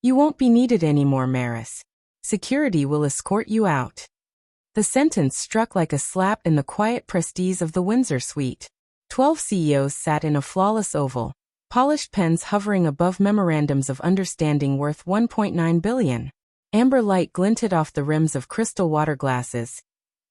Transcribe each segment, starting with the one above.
You won't be needed anymore, Maris. Security will escort you out. The sentence struck like a slap in the quiet prestige of the Windsor suite. 12 CEOs sat in a flawless oval, polished pens hovering above memorandums of understanding worth $1.9 billion. Amber light glinted off the rims of crystal water glasses,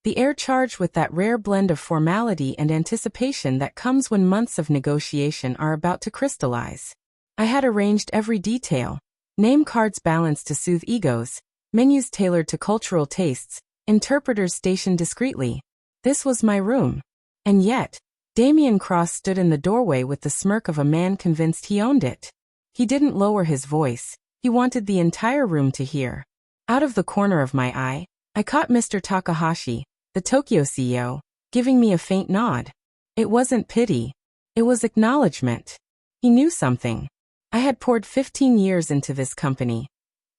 the air charged with that rare blend of formality and anticipation that comes when months of negotiation are about to crystallize. I had arranged every detail. Name cards balanced to soothe egos, menus tailored to cultural tastes, interpreters stationed discreetly. This was my room. And yet, Damien Cross stood in the doorway with the smirk of a man convinced he owned it. He didn't lower his voice. He wanted the entire room to hear. Out of the corner of my eye, I caught Mr. Takahashi, the Tokyo CEO, giving me a faint nod. It wasn't pity. It was acknowledgement. He knew something. I had poured 15 years into this company.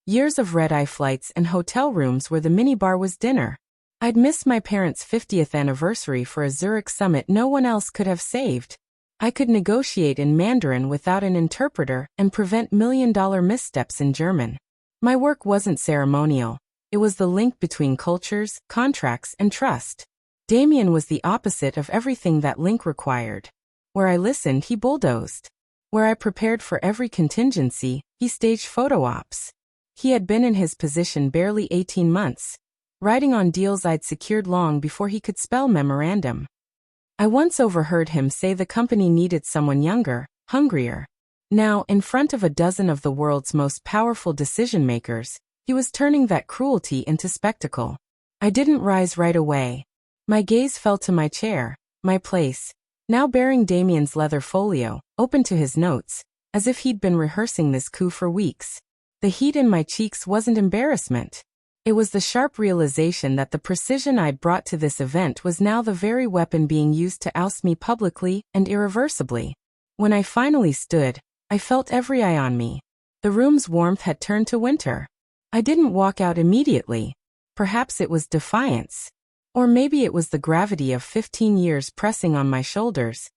Years of red-eye flights and hotel rooms where the minibar was dinner. I'd missed my parents' 50th anniversary for a Zurich summit no one else could have saved. I could negotiate in Mandarin without an interpreter and prevent million-dollar missteps in German. My work wasn't ceremonial. It was the link between cultures, contracts, and trust. Damien was the opposite of everything that link required. Where I listened, he bulldozed. Where I prepared for every contingency, he staged photo ops. He had been in his position barely 18 months, writing on deals I'd secured long before he could spell memorandum. I once overheard him say the company needed someone younger, hungrier. Now, in front of a dozen of the world's most powerful decision-makers, he was turning that cruelty into spectacle. I didn't rise right away. My gaze fell to my chair, my place, now bearing Damien's leather folio, open to his notes, as if he'd been rehearsing this coup for weeks. The heat in my cheeks wasn't embarrassment. It was the sharp realization that the precision I'd brought to this event was now the very weapon being used to oust me publicly and irreversibly. When I finally stood, I felt every eye on me. The room's warmth had turned to winter. I didn't walk out immediately. Perhaps it was defiance. Or maybe it was the gravity of 15 years pressing on my shoulders,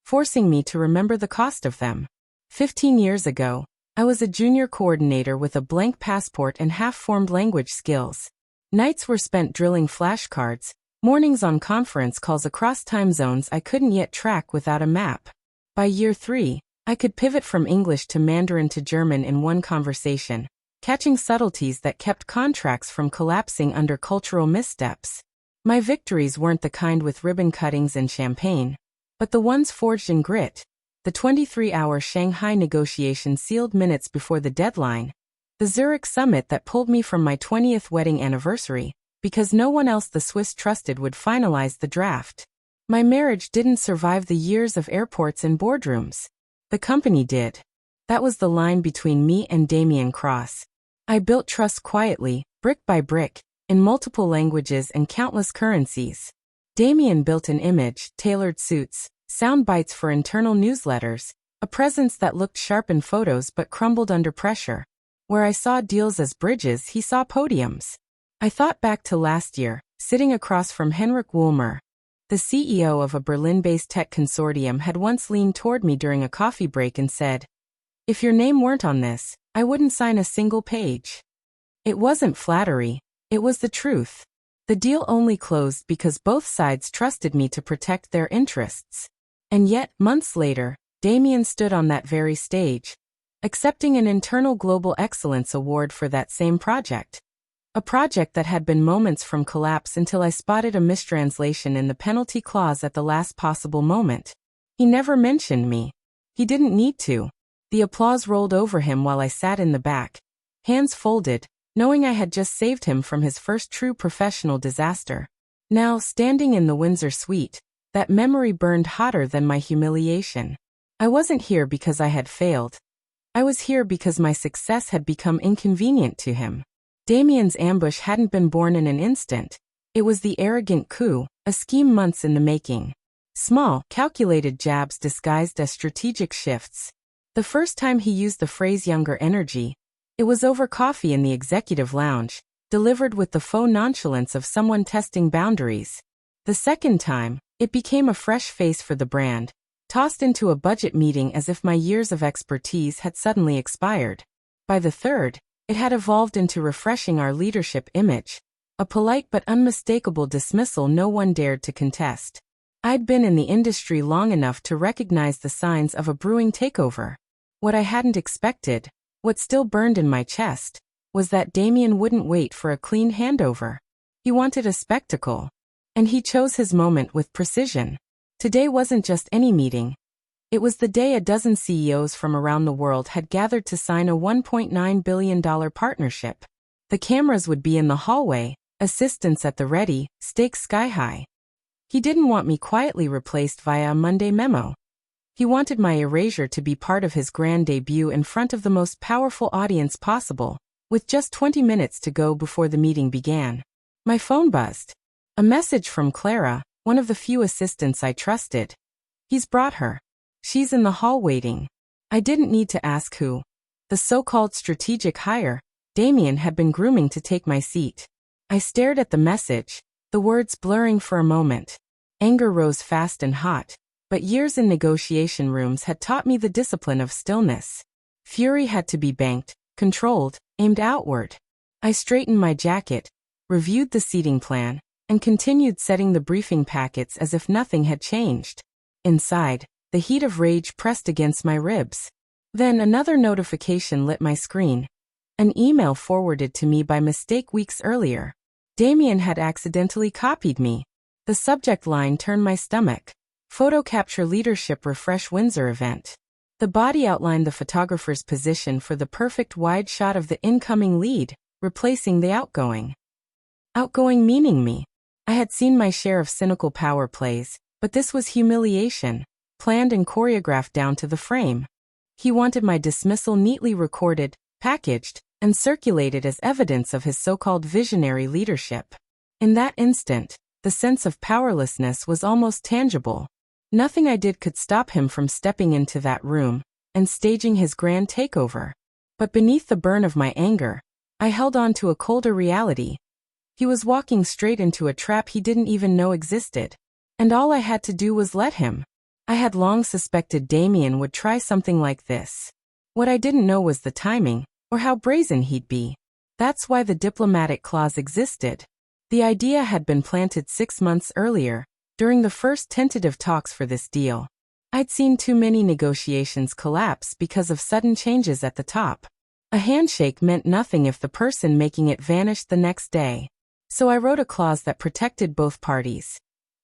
forcing me to remember the cost of them. 15 years ago, I was a junior coordinator with a blank passport and half-formed language skills. Nights were spent drilling flashcards, mornings on conference calls across time zones I couldn't yet track without a map. By year 3, I could pivot from English to Mandarin to German in one conversation, catching subtleties that kept contracts from collapsing under cultural missteps. My victories weren't the kind with ribbon cuttings and champagne, but the ones forged in grit. The 23-hour Shanghai negotiation sealed minutes before the deadline. The Zurich summit that pulled me from my 20th wedding anniversary, because no one else the Swiss trusted would finalize the draft. My marriage didn't survive the years of airports and boardrooms. The company did. That was the line between me and Damien Cross. I built trust quietly, brick by brick, in multiple languages and countless currencies. Damien built an image, tailored suits, sound bites for internal newsletters, a presence that looked sharp in photos but crumbled under pressure. Where I saw deals as bridges, he saw podiums. I thought back to last year, sitting across from Henrik Woolmer. The CEO of a Berlin-based tech consortium had once leaned toward me during a coffee break and said, "If your name weren't on this, I wouldn't sign a single page." It wasn't flattery, it was the truth. The deal only closed because both sides trusted me to protect their interests. And yet, months later, Damien stood on that very stage, accepting an internal Global Excellence Award for that same project. A project that had been moments from collapse until I spotted a mistranslation in the penalty clause at the last possible moment. He never mentioned me. He didn't need to. The applause rolled over him while I sat in the back, hands folded, knowing I had just saved him from his first true professional disaster. Now, standing in the Windsor suite, that memory burned hotter than my humiliation. I wasn't here because I had failed. I was here because my success had become inconvenient to him. Damien's ambush hadn't been born in an instant. It was the arrogant coup, a scheme months in the making. Small, calculated jabs disguised as strategic shifts. The first time he used the phrase younger energy, it was over coffee in the executive lounge, delivered with the faux nonchalance of someone testing boundaries. The second time, it became a fresh face for the brand, tossed into a budget meeting as if my years of expertise had suddenly expired. By the third, it had evolved into refreshing our leadership image, a polite but unmistakable dismissal no one dared to contest. I'd been in the industry long enough to recognize the signs of a brewing takeover. What I hadn't expected, what still burned in my chest, was that Damien wouldn't wait for a clean handover. He wanted a spectacle. And he chose his moment with precision. Today wasn't just any meeting. It was the day a dozen CEOs from around the world had gathered to sign a $1.9 billion partnership. The cameras would be in the hallway, assistants at the ready, stakes sky high. He didn't want me quietly replaced via a Monday memo. He wanted my erasure to be part of his grand debut in front of the most powerful audience possible, with just 20 minutes to go before the meeting began. My phone buzzed. A message from Clara, one of the few assistants I trusted. He's brought her. She's in the hall waiting. I didn't need to ask who. The so-called strategic hire, Damien, had been grooming to take my seat. I stared at the message, the words blurring for a moment. Anger rose fast and hot, but years in negotiation rooms had taught me the discipline of stillness. Fury had to be banked, controlled, aimed outward. I straightened my jacket, reviewed the seating plan, and continued setting the briefing packets as if nothing had changed. Inside, the heat of rage pressed against my ribs. Then another notification lit my screen. An email forwarded to me by mistake weeks earlier. Damien had accidentally copied me. The subject line turned my stomach. Photo capture leadership refresh Windsor event. The body outlined the photographer's position for the perfect wide shot of the incoming lead, replacing the outgoing. Outgoing meaning me. I had seen my share of cynical power plays, but this was humiliation, planned and choreographed down to the frame. He wanted my dismissal neatly recorded, packaged, and circulated as evidence of his so-called visionary leadership. In that instant, the sense of powerlessness was almost tangible. Nothing I did could stop him from stepping into that room and staging his grand takeover. But beneath the burn of my anger, I held on to a colder reality. He was walking straight into a trap he didn't even know existed. And all I had to do was let him. I had long suspected Damien would try something like this. What I didn't know was the timing, or how brazen he'd be. That's why the diplomatic clause existed. The idea had been planted 6 months earlier, during the first tentative talks for this deal. I'd seen too many negotiations collapse because of sudden changes at the top. A handshake meant nothing if the person making it vanished the next day. So I wrote a clause that protected both parties.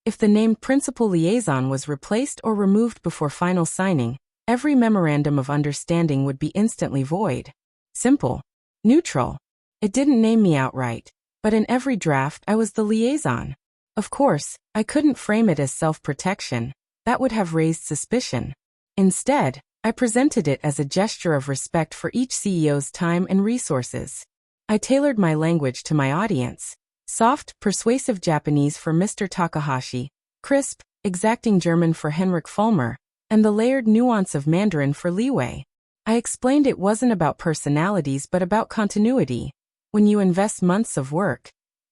If the named principal liaison was replaced or removed before final signing, every memorandum of understanding would be instantly void. Simple. Neutral. It didn't name me outright, but in every draft I was the liaison. Of course, I couldn't frame it as self-protection. That would have raised suspicion. Instead, I presented it as a gesture of respect for each CEO's time and resources. I tailored my language to my audience. Soft, persuasive Japanese for Mr. Takahashi, crisp, exacting German for Henrik Fulmer, and the layered nuance of Mandarin for Li Wei. I explained it wasn't about personalities but about continuity. When you invest months of work,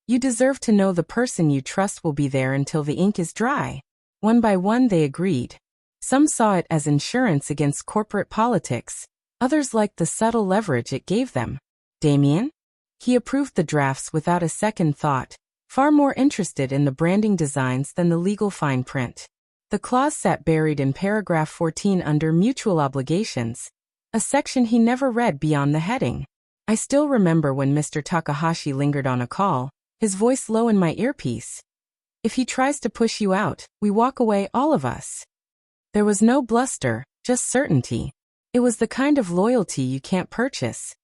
you deserve to know the person you trust will be there until the ink is dry. One by one they agreed. Some saw it as insurance against corporate politics. Others liked the subtle leverage it gave them. Damien? He approved the drafts without a second thought, far more interested in the branding designs than the legal fine print. The clause sat buried in paragraph 14 under mutual obligations, a section he never read beyond the heading. I still remember when Mr. Takahashi lingered on a call, his voice low in my earpiece. If he tries to push you out, we walk away, all of us. There was no bluster, just certainty. It was the kind of loyalty you can't purchase.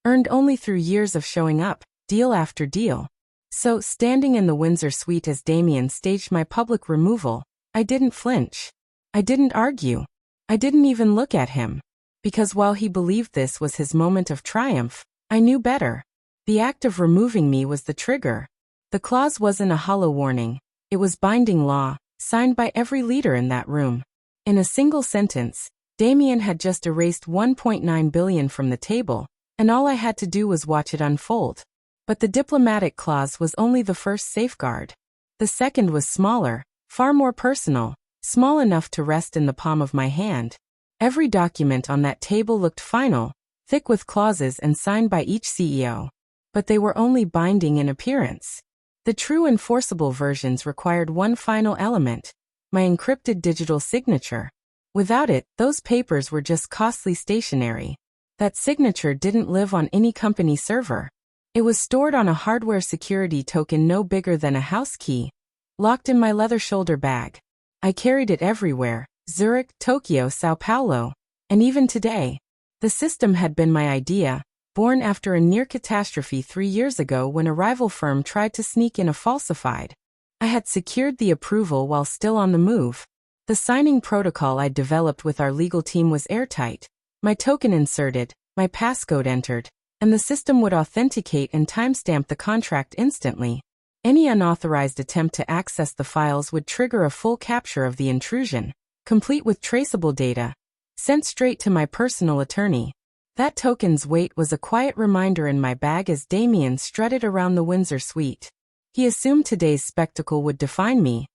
Earned only through years of showing up, deal after deal. So, standing in the Windsor suite as Damien staged my public removal, I didn't flinch. I didn't argue. I didn't even look at him. Because while he believed this was his moment of triumph, I knew better. The act of removing me was the trigger. The clause wasn't a hollow warning. It was binding law, signed by every leader in that room. In a single sentence, Damien had just erased $1.9 billion from the table, and all I had to do was watch it unfold. But the diplomatic clause was only the first safeguard. The second was smaller, far more personal, small enough to rest in the palm of my hand. Every document on that table looked final, thick with clauses and signed by each CEO. But they were only binding in appearance. The true enforceable versions required one final element: my encrypted digital signature. Without it, those papers were just costly stationery. That signature didn't live on any company server. It was stored on a hardware security token no bigger than a house key, locked in my leather shoulder bag. I carried it everywhere: Zurich, Tokyo, Sao Paulo. And even today, the system had been my idea, born after a near catastrophe 3 years ago when a rival firm tried to sneak in a falsified. I had secured the approval while still on the move. The signing protocol I'd developed with our legal team was airtight. My token inserted, my passcode entered, and the system would authenticate and timestamp the contract instantly. Any unauthorized attempt to access the files would trigger a full capture of the intrusion, complete with traceable data, sent straight to my personal attorney. That token's weight was a quiet reminder in my bag as Damien strutted around the Windsor suite. He assumed today's spectacle would define me,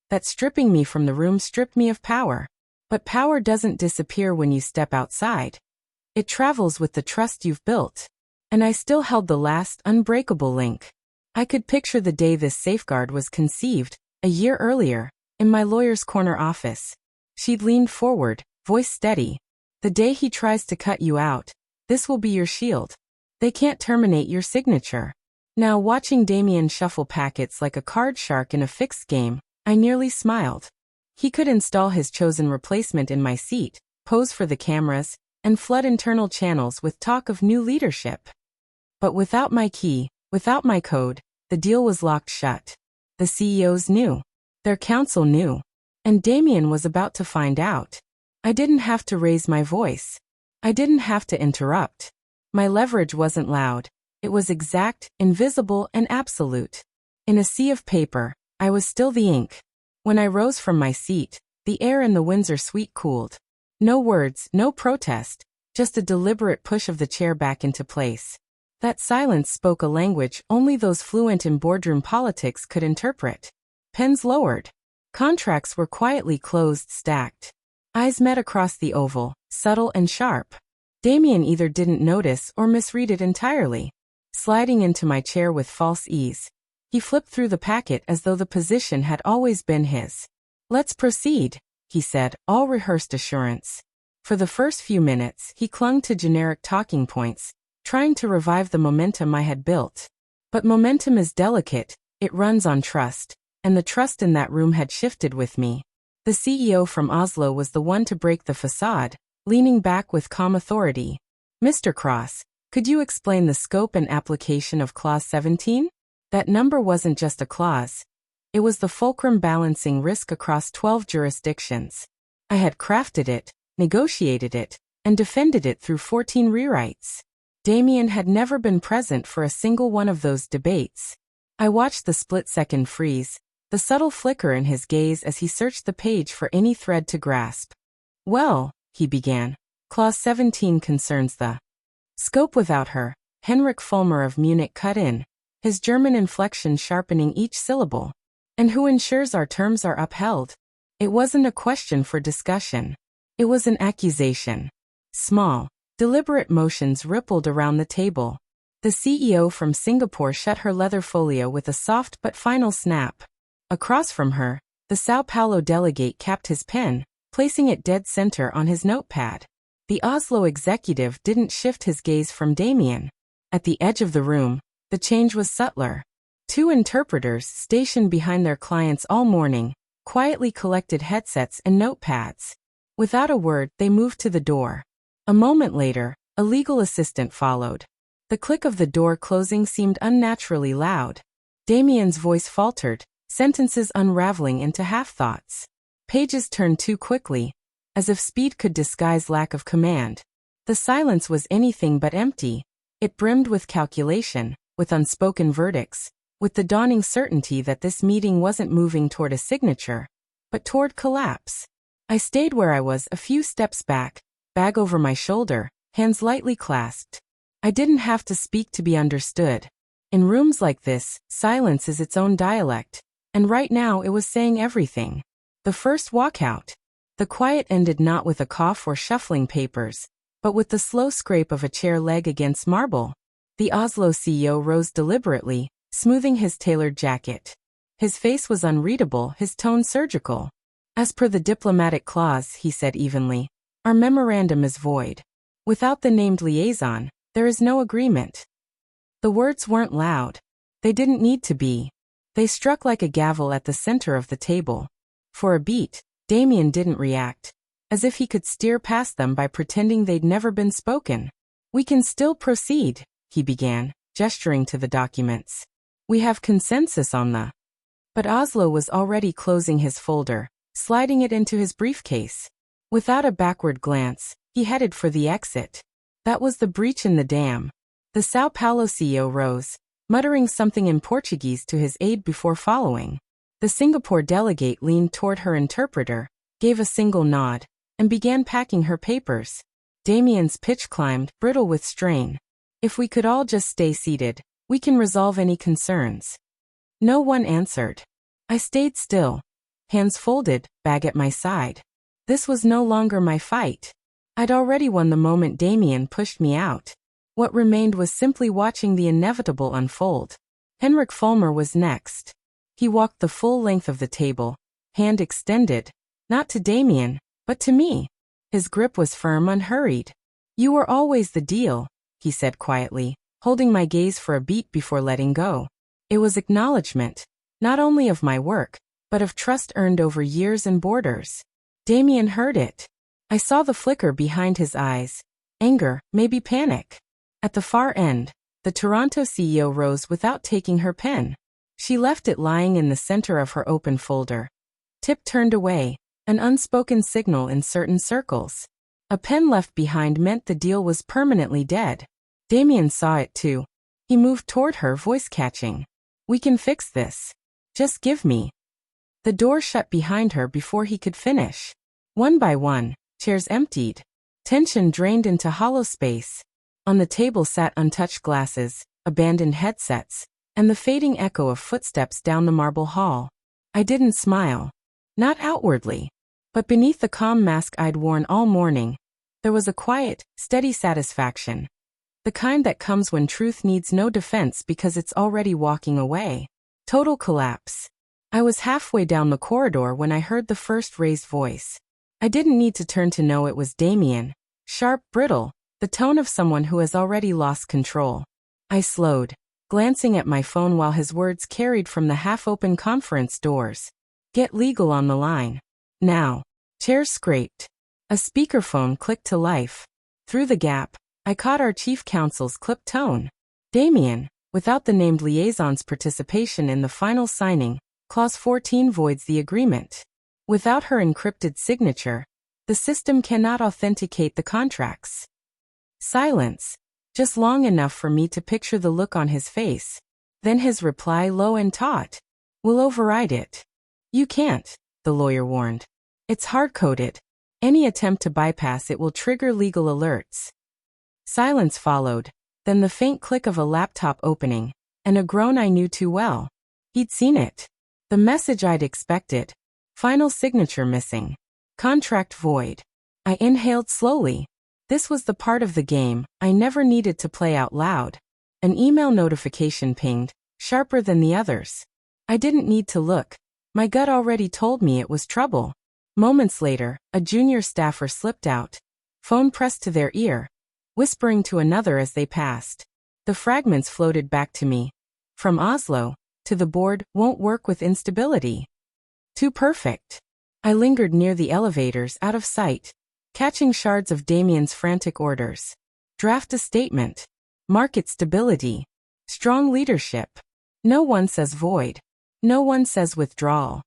that stripping me from the room stripped me of power. But power doesn't disappear when you step outside. It travels with the trust you've built. And I still held the last unbreakable link. I could picture the day this safeguard was conceived, a year earlier, in my lawyer's corner office. She'd leaned forward, voice steady. The day he tries to cut you out, this will be your shield. They can't terminate your signature. Now, watching Damien shuffle packets like a card shark in a fixed game, I nearly smiled. He could install his chosen replacement in my seat, pose for the cameras, and flood internal channels with talk of new leadership. But without my key, without my code, the deal was locked shut. The CEOs knew. Their counsel knew. And Damien was about to find out. I didn't have to raise my voice. I didn't have to interrupt. My leverage wasn't loud. It was exact, invisible, and absolute. In a sea of paper, I was still the ink. When I rose from my seat, the air in the Windsor suite cooled. No words, no protest, just a deliberate push of the chair back into place. That silence spoke a language only those fluent in boardroom politics could interpret. Pens lowered. Contracts were quietly closed, stacked. Eyes met across the oval, subtle and sharp. Damien either didn't notice or misread it entirely. Sliding into my chair with false ease, he flipped through the packet as though the position had always been his. "Let's proceed," he said, all rehearsed assurance. For the first few minutes, he clung to generic talking points, trying to revive the momentum I had built. But momentum is delicate, it runs on trust, and the trust in that room had shifted with me. The CEO from Oslo was the one to break the facade, leaning back with calm authority. "Mr. Cross, could you explain the scope and application of Clause 17? That number wasn't just a clause. It was the fulcrum balancing risk across 12 jurisdictions. I had crafted it, negotiated it, and defended it through 14 rewrites. Damien had never been present for a single one of those debates. I watched the split-second freeze, the subtle flicker in his gaze as he searched the page for any thread to grasp. "Well," he began, "Clause 17 concerns the scope." Without her, Henrik Fulmer of Munich cut in, his German inflection sharpening each syllable. "And who ensures our terms are upheld?" It wasn't a question for discussion. It was an accusation. Small, deliberate motions rippled around the table. The CEO from Singapore shut her leather folio with a soft but final snap. Across from her, the Sao Paulo delegate capped his pen, placing it dead center on his notepad. The Oslo executive didn't shift his gaze from Damien. At the edge of the room, the change was subtler. Two interpreters stationed behind their clients all morning, quietly collected headsets and notepads. Without a word, they moved to the door. A moment later, a legal assistant followed. The click of the door closing seemed unnaturally loud. Damien's voice faltered, sentences unraveling into half-thoughts. Pages turned too quickly, as if speed could disguise lack of command. The silence was anything but empty. It brimmed with calculation, with unspoken verdicts, with the dawning certainty that this meeting wasn't moving toward a signature, but toward collapse. I stayed where I was, a few steps back, bag over my shoulder, hands lightly clasped. I didn't have to speak to be understood. In rooms like this, silence is its own dialect, and right now it was saying everything. The first walkout. The quiet ended not with a cough or shuffling papers, but with the slow scrape of a chair leg against marble. The Oslo CEO rose deliberately, smoothing his tailored jacket. His face was unreadable, his tone surgical. As per the diplomatic clause, he said evenly, our memorandum is void. Without the named liaison, there is no agreement. The words weren't loud. They didn't need to be. They struck like a gavel at the center of the table. For a beat, Damien didn't react, as if he could steer past them by pretending they'd never been spoken. We can still proceed, he began, gesturing to the documents. We have consensus on the... But Oslo was already closing his folder, sliding it into his briefcase. Without a backward glance, he headed for the exit. That was the breach in the dam. The Sao Paulo CEO rose, muttering something in Portuguese to his aide before following. The Singapore delegate leaned toward her interpreter, gave a single nod, and began packing her papers. Damien's pitch climbed, brittle with strain. If we could all just stay seated, we can resolve any concerns. No one answered. I stayed still, hands folded, bag at my side. This was no longer my fight. I'd already won the moment Damien pushed me out. What remained was simply watching the inevitable unfold. Henrik Fulmer was next. He walked the full length of the table, hand extended, not to Damien, but to me. His grip was firm, unhurried. You were always the deal, he said quietly, holding my gaze for a beat before letting go. It was acknowledgement, not only of my work, but of trust earned over years and borders. Damien heard it. I saw the flicker behind his eyes. Anger, maybe panic. At the far end, the Toronto CEO rose without taking her pen. She left it lying in the center of her open folder. Tip turned away, an unspoken signal in certain circles. A pen left behind meant the deal was permanently dead. Damien saw it too. He moved toward her, voice catching. We can fix this. Just give me. The door shut behind her before he could finish. One by one, chairs emptied. Tension drained into hollow space. On the table sat untouched glasses, abandoned headsets, and the fading echo of footsteps down the marble hall. I didn't smile. Not outwardly. But beneath the calm mask I'd worn all morning, there was a quiet, steady satisfaction. The kind that comes when truth needs no defense because it's already walking away. Total collapse. I was halfway down the corridor when I heard the first raised voice. I didn't need to turn to know it was Damien. Sharp, brittle, the tone of someone who has already lost control. I slowed, glancing at my phone while his words carried from the half-open conference doors. Get legal on the line. Now. Chairs scraped. A speakerphone clicked to life. Through the gap, I caught our chief counsel's clipped tone. Damien, without the named liaison's participation in the final signing, Clause 14 voids the agreement. Without her encrypted signature, the system cannot authenticate the contracts. Silence, just long enough for me to picture the look on his face. Then his reply, low and taut. We'll override it. You can't, the lawyer warned. It's hard-coded. Any attempt to bypass it will trigger legal alerts. Silence followed, then the faint click of a laptop opening, and a groan I knew too well. He'd seen it. The message I'd expected. Final signature missing. Contract void. I inhaled slowly. This was the part of the game I never needed to play out loud. An email notification pinged, sharper than the others. I didn't need to look. My gut already told me it was trouble. Moments later, a junior staffer slipped out. Phone pressed to their ear, whispering to another as they passed. The fragments floated back to me. From Oslo, to the board, won't work with instability. Too perfect. I lingered near the elevators, out of sight, catching shards of Damien's frantic orders. Draft a statement. Market stability. Strong leadership. No one says void. No one says withdrawal.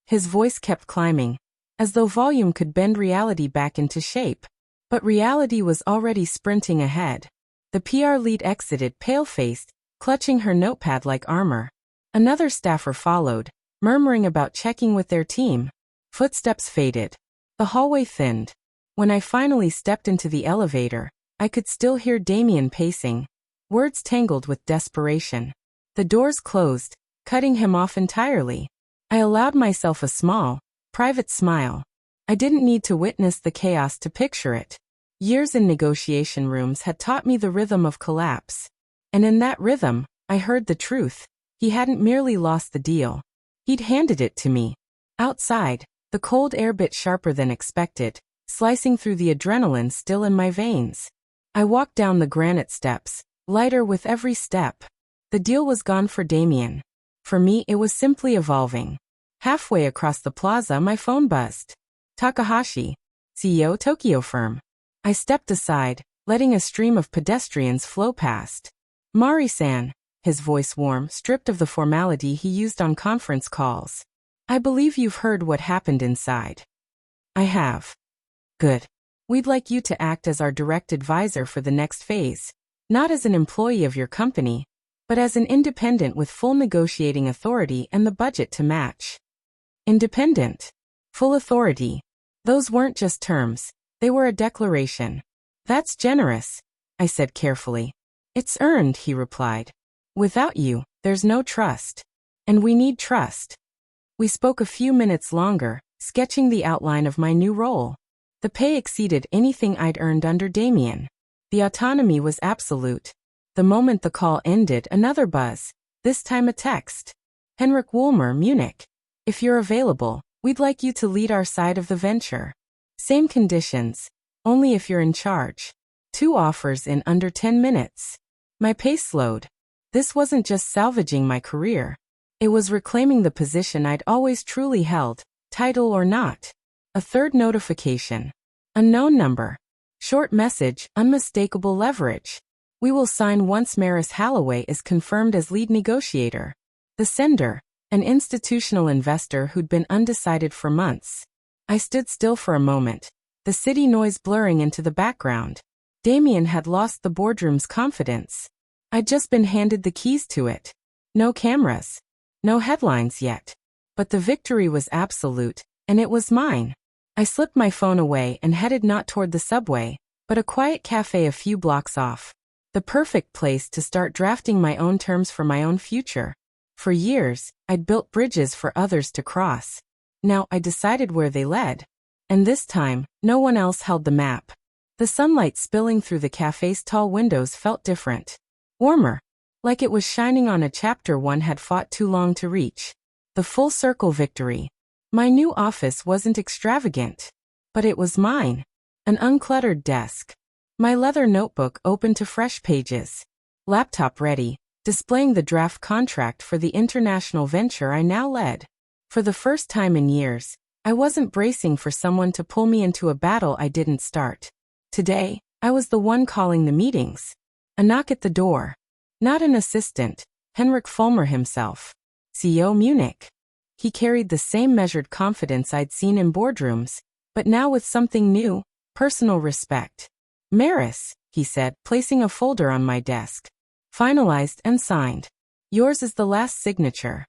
His voice kept climbing, as though volume could bend reality back into shape. But reality was already sprinting ahead. The PR lead exited, pale-faced, clutching her notepad like armor. Another staffer followed, murmuring about checking with their team. Footsteps faded. The hallway thinned. When I finally stepped into the elevator, I could still hear Damien pacing, words tangled with desperation. The doors closed, cutting him off entirely. I allowed myself a small, private smile. I didn't need to witness the chaos to picture it. Years in negotiation rooms had taught me the rhythm of collapse. And in that rhythm, I heard the truth. He hadn't merely lost the deal. He'd handed it to me. Outside, the cold air bit sharper than expected, slicing through the adrenaline still in my veins. I walked down the granite steps, lighter with every step. The deal was gone for Damien. For me, it was simply evolving. Halfway across the plaza, my phone buzzed. Takahashi, CEO Tokyo firm. I stepped aside, letting a stream of pedestrians flow past. Mari-san, his voice warm, stripped of the formality he used on conference calls. I believe you've heard what happened inside. I have. Good. We'd like you to act as our direct advisor for the next phase, not as an employee of your company, but as an independent with full negotiating authority and the budget to match. Independent. Full authority. Those weren't just terms, they were a declaration. That's generous, I said carefully. It's earned, he replied. Without you, there's no trust. And we need trust. We spoke a few minutes longer, sketching the outline of my new role. The pay exceeded anything I'd earned under Damien. The autonomy was absolute. The moment the call ended, another buzz, this time a text. Henrik Woolmer, Munich. If you're available, we'd like you to lead our side of the venture. Same conditions, only if you're in charge. 2 offers in under 10 minutes. My pace slowed. This wasn't just salvaging my career. It was reclaiming the position I'd always truly held, title or not. A third notification. Unknown number. Short message, unmistakable leverage. We will sign once Maris Holloway is confirmed as lead negotiator. The sender, an institutional investor who'd been undecided for months. I stood still for a moment, the city noise blurring into the background. Damien had lost the boardroom's confidence. I'd just been handed the keys to it. No cameras. No headlines yet. But the victory was absolute, and it was mine. I slipped my phone away and headed not toward the subway, but a quiet cafe a few blocks off. The perfect place to start drafting my own terms for my own future. For years, I'd built bridges for others to cross. Now I decided where they led. And this time, no one else held the map. The sunlight spilling through the cafe's tall windows felt different. Warmer. Like it was shining on a chapter one had fought too long to reach. The full circle victory. My new office wasn't extravagant. But it was mine. An uncluttered desk. My leather notebook open to fresh pages. Laptop ready, displaying the draft contract for the international venture I now led. For the first time in years, I wasn't bracing for someone to pull me into a battle I didn't start. Today, I was the one calling the meetings. A knock at the door. Not an assistant, Henrik Fulmer himself. CEO Munich. He carried the same measured confidence I'd seen in boardrooms, but now with something new, personal respect. Maris, he said, placing a folder on my desk. Finalized and signed. Yours is the last signature.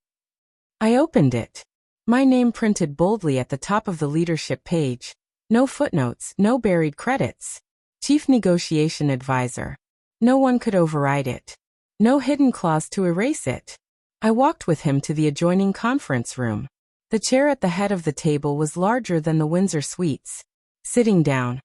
I opened it. My name printed boldly at the top of the leadership page. No footnotes, no buried credits. Chief Negotiation Advisor. No one could override it. No hidden clause to erase it. I walked with him to the adjoining conference room. The chair at the head of the table was larger than the Windsor suites. Sitting down,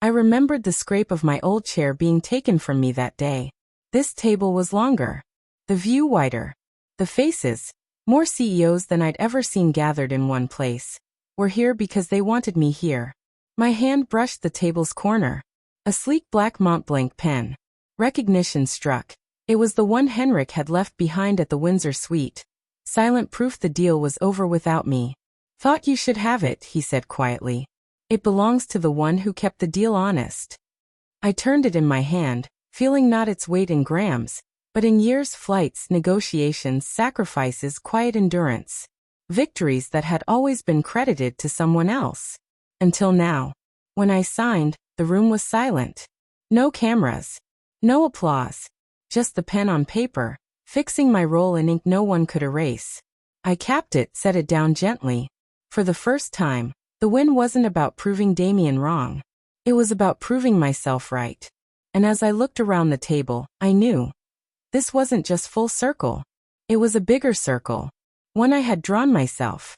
I remembered the scrape of my old chair being taken from me that day. This table was longer. The view wider. The faces, more CEOs than I'd ever seen gathered in one place, were here because they wanted me here. My hand brushed the table's corner. A sleek black Montblanc pen. Recognition struck. It was the one Henrik had left behind at the Windsor suite. Silent proof the deal was over without me. Thought you should have it, he said quietly. It belongs to the one who kept the deal honest. I turned it in my hand, feeling not its weight in grams, but in years, flights, negotiations, sacrifices, quiet endurance. Victories that had always been credited to someone else. Until now. When I signed, the room was silent. No cameras. No applause. Just the pen on paper, fixing my role in ink no one could erase. I capped it, set it down gently. For the first time, the win wasn't about proving Damien wrong. It was about proving myself right. And as I looked around the table, I knew. This wasn't just full circle. It was a bigger circle. One I had drawn myself.